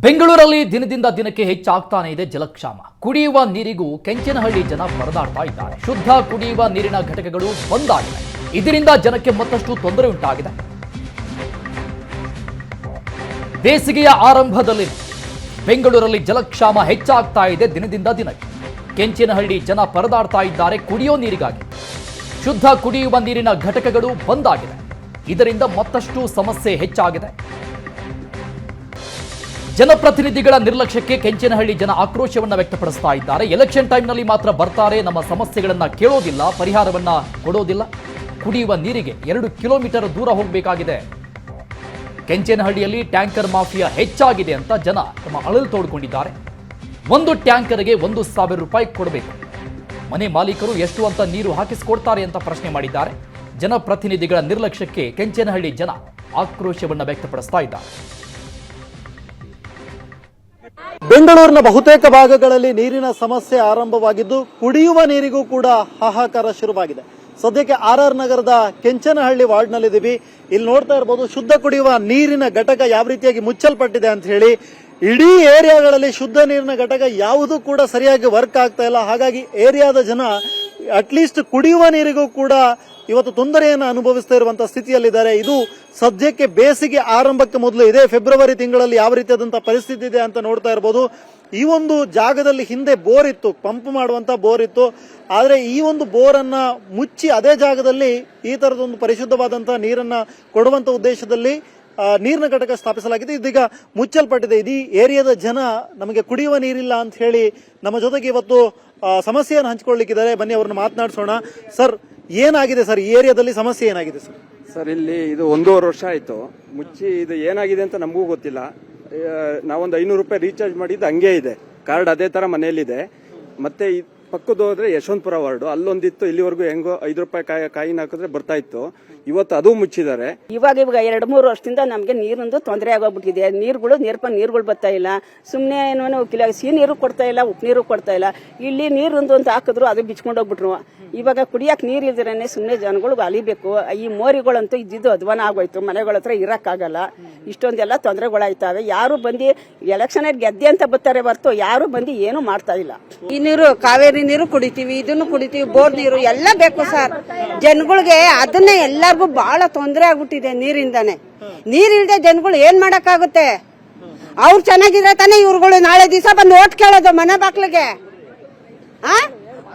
ಬೆಂಗಳೂರಲ್ಲಿ ದಿನದಿಂದ ದಿನಕ್ಕೆ ಹೆಚ್ಚಾಗ್ತಾನೆ ಇದೆ ಜಲಕ್ಷಾಮ. ಕುಡಿಯುವ ನೀರಿಗೂ ಕೆಂಚನಹಳ್ಳಿ ಜನ ಪರದಾಡ್ತಾ ಇದ್ದಾರೆ. ಶುದ್ಧ ಕುಡಿಯುವ ನೀರಿನ ಘಟಕಗಳು ಬಂದಾಗಿವೆ. ಇದರಿಂದ ಜನಕ್ಕೆ ಮತ್ತಷ್ಟು ತೊಂದರೆ ಉಂಟಾಗಿದೆ. ಬೇಸಿಗೆಯ ಆರಂಭದಲ್ಲಿ ಬೆಂಗಳೂರಲ್ಲಿ ಜಲಕ್ಷಾಮ ಹೆಚ್ಚಾಗ್ತಾ ಇದೆ ದಿನದಿಂದ ದಿನಕ್ಕೆ. ಕೆಂಚನಹಳ್ಳಿ ಜನ ಪರದಾಡ್ತಾ ಇದ್ದಾರೆ ಕುಡಿಯೋ ನೀರಿಗಾಗಿ. ಶುದ್ಧ ಕುಡಿಯುವ ನೀರಿನ ಘಟಕಗಳು ಬಂದಾಗಿದೆ. ಇದರಿಂದ ಮತ್ತಷ್ಟು ಸಮಸ್ಯೆ ಹೆಚ್ಚಾಗಿದೆ. ಜನಪ್ರತಿನಿಧಿಗಳ ನಿರ್ಲಕ್ಷ್ಯಕ್ಕೆ ಕೆಂಚನಹಳ್ಳಿ ಜನ ಆಕ್ರೋಶವನ್ನ ವ್ಯಕ್ತಪಡಿಸ್ತಾ ಇದ್ದಾರೆ. ಎಲೆಕ್ಷನ್ ಟೈಮ್ನಲ್ಲಿ ಮಾತ್ರ ಬರ್ತಾರೆ, ನಮ್ಮ ಸಮಸ್ಯೆಗಳನ್ನ ಕೇಳೋದಿಲ್ಲ, ಪರಿಹಾರವನ್ನ ಕೊಡೋದಿಲ್ಲ. ಕುಡಿಯುವ ನೀರಿಗೆ 2 ಕಿಲೋಮೀಟರ್ ದೂರ ಹೋಗಬೇಕಾಗಿದೆ. ಕೆಂಚನಹಳ್ಳಿಯಲ್ಲಿ ಟ್ಯಾಂಕರ್ ಮಾಫಿಯಾ ಹೆಚ್ಚಾಗಿದೆ ಅಂತ ಜನ ತಮ್ಮ ಅಳಲು ತೋಡ್ಕೊಂಡಿದ್ದಾರೆ. ಒಂದು ಟ್ಯಾಂಕರ್ಗೆ 1,000 ರೂಪಾಯಿ ಕೊಡಬೇಕು. ಮನೆ ಮಾಲೀಕರು ಎಷ್ಟು ಅಂತ ನೀರು ಹಾಕಿಸಿಕೊಡ್ತಾರೆ ಅಂತ ಪ್ರಶ್ನೆ ಮಾಡಿದ್ದಾರೆ. ಜನಪ್ರತಿನಿಧಿಗಳ ನಿರ್ಲಕ್ಷ್ಯಕ್ಕೆ ಕೆಂಚನಹಳ್ಳಿ ಜನ ಆಕ್ರೋಶವನ್ನ ವ್ಯಕ್ತಪಡಿಸ್ತಾ ಇದ್ದಾರೆ. ಬೆಂಗಳೂರಿನ ಬಹುತೇಕ ಭಾಗಗಳಲ್ಲಿ ನೀರಿನ ಸಮಸ್ಯೆ ಆರಂಭವಾಗಿದ್ದು ಕುಡಿಯುವ ನೀರಿಗೂ ಕೂಡ ಹಾಹಾಕಾರ ಶುರುವಾಗಿದೆ. ಸದ್ಯಕ್ಕೆ ಆರ್ ನಗರದ ಕೆಂಚನಹಳ್ಳಿ ವಾರ್ಡ್ನಲ್ಲಿದ್ದೀವಿ. ಇಲ್ಲಿ ನೋಡ್ತಾ ಇರಬಹುದು ಶುದ್ಧ ಕುಡಿಯುವ ನೀರಿನ ಘಟಕ ಯಾವ ರೀತಿಯಾಗಿ ಮುಚ್ಚಲ್ಪಟ್ಟಿದೆ ಅಂತ ಹೇಳಿ. ಇಡೀ ಏರಿಯಾಗಳಲ್ಲಿ ಶುದ್ಧ ನೀರಿನ ಘಟಕ ಯಾವುದೂ ಕೂಡ ಸರಿಯಾಗಿ ವರ್ಕ್ ಆಗ್ತಾ ಇಲ್ಲ. ಹಾಗಾಗಿ ಏರಿಯಾದ ಜನ ಅಟ್ಲೀಸ್ಟ್ ಕುಡಿಯುವ ನೀರಿಗೂ ಕೂಡ ಇವತ್ತು ತೊಂದರೆಯನ್ನು ಅನುಭವಿಸ್ತಾ ಇರುವಂತಹ ಸ್ಥಿತಿಯಲ್ಲಿದ್ದಾರೆ. ಇದು ಸದ್ಯಕ್ಕೆ ಬೇಸಿಗೆ ಆರಂಭಕ್ಕೆ ಮೊದಲು ಇದೇ ಫೆಬ್ರವರಿ ತಿಂಗಳಲ್ಲಿ ಯಾವ ರೀತಿಯಾದಂತಹ ಪರಿಸ್ಥಿತಿ ಇದೆ ಅಂತ ನೋಡ್ತಾ ಇರಬಹುದು. ಈ ಒಂದು ಜಾಗದಲ್ಲಿ ಹಿಂದೆ ಬೋರ್ ಇತ್ತು, ಪಂಪ್ ಮಾಡುವಂತ ಬೋರ್ ಇತ್ತು. ಆದ್ರೆ ಈ ಒಂದು ಬೋರ್ ಅನ್ನ ಮುಚ್ಚಿ ಅದೇ ಜಾಗದಲ್ಲಿ ಈ ತರದೊಂದು ಪರಿಶುದ್ಧವಾದಂತಹ ನೀರನ್ನ ಕೊಡುವಂತ ಉದ್ದೇಶದಲ್ಲಿ ನೀರಿನ ಘಟಕ ಸ್ಥಾಪಿಸಲಾಗಿದೆ. ಇದೀಗ ಮುಚ್ಚಲ್ಪಟ್ಟಿದೆ. ಇದೀ ಏರಿಯಾದ ಜನ ನಮಗೆ ಕುಡಿಯುವ ನೀರಿಲ್ಲ ಅಂತ ಹೇಳಿ ನಮ್ಮ ಜೊತೆಗೆ ಇವತ್ತು ಸಮಸ್ಯೆಯನ್ನು ಹಂಚಿಕೊಳ್ಳಿಕ್ಕಿದ್ದಾರೆ. ಬನ್ನಿ ಅವ್ರನ್ನ ಮಾತನಾಡಿಸೋಣ. ಸರ್, ಏನಾಗಿದೆ ಸರ್ ಈ ಏರಿಯಾದಲ್ಲಿ? ಸಮಸ್ಯೆ ಏನಾಗಿದೆ ಸರ್? ಸರ್, ಇಲ್ಲಿ ಇದು 1.5 ವರ್ಷ ಆಯ್ತು ಮುಚ್ಚಿ. ಇದು ಏನಾಗಿದೆ ಅಂತ ನಮಗೂ ಗೊತ್ತಿಲ್ಲ. ನಾವೊಂದು 500 ರೂಪಾಯಿ ರೀಚಾರ್ಜ್ ಮಾಡಿದ್ದು ಹಂಗೆ ಇದೆ. ಕಾರ್ಡ್ ಅದೇ ತರ ಮನೆಯಲ್ಲಿದೆ. ಮತ್ತೆ ಪಕ್ಕದ ಹೋದ್ರೆ ಯಶವಂತಪುರ ವಾರ್ಡು ಅಲ್ಲೊಂದಿತ್ತು. ಇಲ್ಲಿವರೆಗೂ ಹೆಂಗೋ 5 ರೂಪಾಯಿ ಕಾಯಿನ್ ಹಾಕಿದ್ರೆ ಬರ್ತಾ ಇತ್ತು. ಇವತ್ತು ಅದು ಮುಚ್ಚಿದ್ದಾರೆ. ಇವಾಗ 2-3 ವರ್ಷದಿಂದ ನಮ್ಗೆ ನೀರೊಂದು ತೊಂದರೆ ಆಗೋಗ್ಬಿಟ್ಟಿದೆ. ನೀರುಗಳು ಬರ್ತಾ ಇಲ್ಲ. ಸುಮ್ನೆ ಸಿಹಿ ನೀರು ಕೊಡ್ತಾ ಇಲ್ಲ, ಉಪ್ಪು ನೀರು ಕೊಡ್ತಾ ಇಲ್ಲ. ಇಲ್ಲಿ ನೀರೊಂದು ಅಂತ ಹಾಕಿದ್ರು ಅದು ಬಿಚ್ಕೊಂಡು ಹೋಗ್ಬಿಟ್ರು. ಇವಾಗ ಕುಡಿಯಕ್ ನೀರ್ ಇದ್ರೇನೆ ಸುಮ್ನೆ ಜನಗಳು ಅಲಿಬೇಕು. ಈ ಮೋರಿಗಳಂತೂ ಇದ್ದಿದ್ದು ಅಧ್ವಾನ ಆಗೋಯ್ತು. ಮನೆಗಳ ಹತ್ರ ಇರಕ್ಕಾಗಲ್ಲ. ಇಷ್ಟೊಂದೆಲ್ಲ ತೊಂದರೆಗಳಾಯ್ತಾವೆ. ಯಾರು ಬಂದು ಎಲೆಕ್ಷನ್ ಗೆದ್ದೆ ಅಂತ ಬರ್ತಾರೆ ಹೊರತು ಯಾರು ಬಂದು ಏನು ಮಾಡ್ತಾ ಇಲ್ಲ. ಈ ನೀರು ಕಾವೇರಿ ನೀರು ಕುಡಿತೀವಿ, ಇದನ್ನು ಕುಡಿತೀವಿ, ಬೋರ್ ನೀರು ಎಲ್ಲ ಬೇಕು ಸರ್. ಜನಗಳಿಗೆ ಅದನ್ನೇ ಎಲ್ಲರಿಗೂ ಬಹಳ ತೊಂದರೆ ಆಗ್ಬಿಟ್ಟಿದೆ ನೀರಿಂದಾನೆ. ನೀರಿಲ್ದೆ ಜನಗಳು ಏನ್ ಮಾಡಕ್ಕಾಗುತ್ತೆ? ಅವ್ರು ಚೆನ್ನಾಗಿದ್ರೆ ತಾನೇ ಇವ್ರುಗಳು ನಾಳೆ ದಿವಸ ಬಂದು ಓಟ್ ಕೇಳೋದು ಮನೆ ಬಾಕ್ಲಿಗೆ.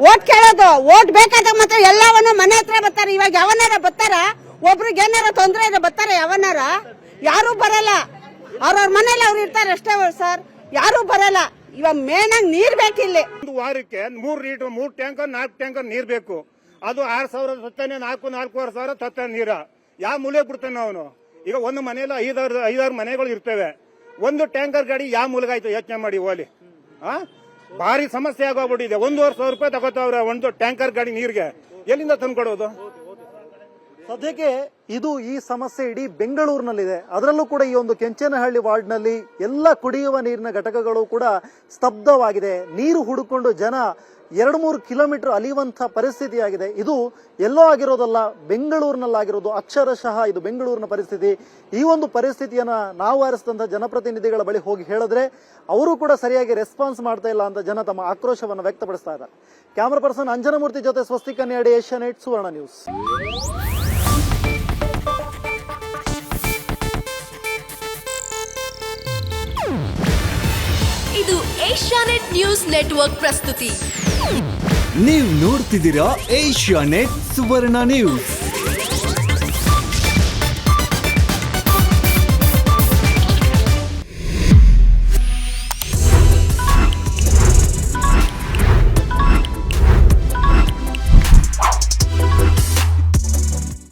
ಓಟ್ ಕೇಳೋದು, ಓಟ್ ಬೇಕಾದಾಗ ಮಾತ್ರ ಎಲ್ಲವನ್ನೂ ಮನೆ ಹತ್ರ ಬರ್ತಾರೆ. ಇವಾಗ ಯಾವನಾರ ಬರ್ತಾರ? ಒಬ್ರಿಗೆ ಏನಾರ ತೊಂದರೆ ಇದೆ ಬರ್ತಾರೆ ಯಾವನಾರ? ಯಾರು ಬರಲ್ಲ. ಅವ್ರವ್ರ ಮನೇಲಿ ಅವ್ರು ಇರ್ತಾರೆ ಅಷ್ಟೇ ಸರ್. ಯಾರು ಬರಲ್ಲ. ಇವಾಗ ಮೇನ್ ಆಗಿ ನೀರ್ ಬೇಕಿಲ್ಲಿ. ಒಂದು ವಾರಕ್ಕೆ 3 ಲೀಟರ್ 3 ಟ್ಯಾಂಕರ್ 4 ಟ್ಯಾಂಕರ್ ನೀರ್ ಬೇಕು. ಅದು 6,000 ತತ್ತಾನೆ, 4,500 ತತ್ತಾನೆ ನೀರ ಯಾವ ಮೂಲೆ ಬಿಡ್ತಾನೆ ಅವನು? ಈಗ ಒಂದು ಮನೆಯಲ್ಲಿ 5-6 ಮನೆಗಳು ಇರ್ತವೆ. ಒಂದು ಟ್ಯಾಂಕರ್ ಗಾಡಿ ಯಾವ ಮೂಲೆಗಾಯ್ತು ಯೋಚನೆ ಮಾಡಿ ಹೋಲಿ. ಭಾರಿ ಸಮಸ್ಯೆ ಆಗೋಗ್ಬಿಟ್ಟಿದೆ. 1,500 ರೂಪಾಯಿ ತಗೋತಾವ್ರೆ ಒಂದು ಟ್ಯಾಂಕರ್ ಗಾಡಿ ನೀರಿಗೆ. ಎಲ್ಲಿಂದ ತಂದ್ಕೊಡೋದು? ಸದ್ಯಕ್ಕೆ ಇದು ಈ ಸಮಸ್ಯೆ ಇಡೀ ಬೆಂಗಳೂರಿನಲ್ಲಿದೆ. ಅದರಲ್ಲೂ ಕೂಡ ಈ ಒಂದು ಕೆಂಚನಹಳ್ಳಿ ವಾರ್ಡ್ನಲ್ಲಿ ಎಲ್ಲ ಕುಡಿಯುವ ನೀರಿನ ಘಟಕಗಳು ಕೂಡ ಸ್ತಬ್ಧವಾಗಿದೆ. ನೀರು ಹುಡುಕೊಂಡು ಜನ 2-3 ಕಿಲೋಮೀಟರ್ ಅಲಿಯುವಂತಹ ಪರಿಸ್ಥಿತಿಯಾಗಿದೆ. ಇದು ಎಲ್ಲೋ ಆಗಿರೋದಲ್ಲ, ಬೆಂಗಳೂರಿನಲ್ಲಾಗಿರೋದು. ಅಕ್ಷರಶಃ ಇದು ಬೆಂಗಳೂರಿನ ಪರಿಸ್ಥಿತಿ. ಈ ಒಂದು ಪರಿಸ್ಥಿತಿಯನ್ನ ನಾವು ಆರಿಸಿದಂತಹ ಜನಪ್ರತಿನಿಧಿಗಳ ಬಳಿ ಹೋಗಿ ಹೇಳಿದ್ರೆ ಅವರು ಕೂಡ ಸರಿಯಾಗಿ ರೆಸ್ಪಾನ್ಸ್ ಮಾಡ್ತಾ ಇಲ್ಲ ಅಂತ ಜನ ತಮ್ಮ ಆಕ್ರೋಶವನ್ನು ವ್ಯಕ್ತಪಡಿಸ್ತಾ ಇದ್ದಾರೆ. ಕ್ಯಾಮರಾ ಪರ್ಸನ್ ಅಂಜನಮೂರ್ತಿ ಜೊತೆ ಸ್ವಸ್ತಿಕ್ ಕನ್ಯಾಡಿ, ಏಷ್ಯಾನೆಟ್ ಸುವರ್ಣ ನ್ಯೂಸ್. ಇದು ಏಷ್ಯಾನೆಟ್ ನ್ಯೂಸ್ ನೆಟ್ವರ್ಕ್ ಪ್ರಸ್ತುತಿ. ನೀವು ನೋಡ್ತಿದ್ದೀರಾ ಏಷ್ಯಾನೆಟ್ ಸುವರ್ಣ ನ್ಯೂಸ್.